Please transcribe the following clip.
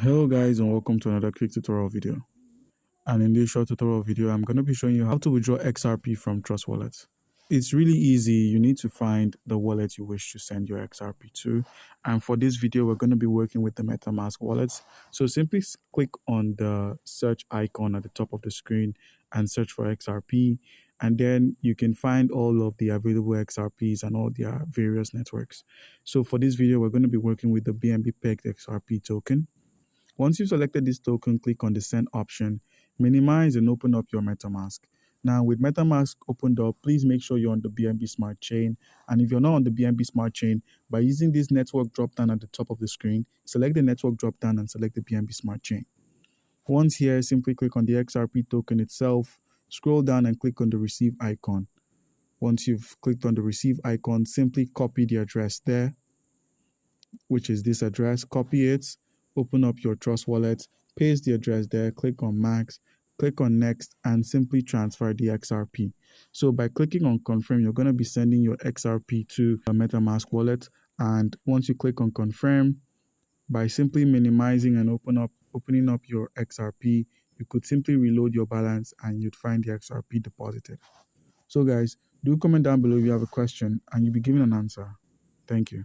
Hello guys, and welcome to another quick tutorial video. And in this short tutorial video, I'm going to be showing you how to withdraw XRP from Trust Wallet. It's really easy. You need to find the wallet you wish to send your XRP to. And for this video, we're going to be working with the MetaMask wallets. So simply click on the search icon at the top of the screen and search for XRP. And then you can find all of the available XRPs and all their various networks. So for this video, we're going to be working with the BNB pegged XRP token. Once you've selected this token, click on the send option, minimize and open up your MetaMask. Now with MetaMask opened up, please make sure you're on the BNB Smart Chain. And if you're not on the BNB Smart Chain, by using this network drop-down at the top of the screen, select the network drop-down and select the BNB Smart Chain. Once here, simply click on the XRP token itself, scroll down and click on the receive icon. Once you've clicked on the receive icon, simply copy the address there, which is this address, copy it, open up your Trust Wallet, paste the address there, click on Max, click on Next, and simply transfer the XRP. So by clicking on Confirm, you're going to be sending your XRP to a MetaMask wallet. And once you click on Confirm, by simply minimizing and opening up your XRP, you could simply reload your balance and you'd find the XRP deposited. So guys, do comment down below if you have a question and you'll be given an answer. Thank you.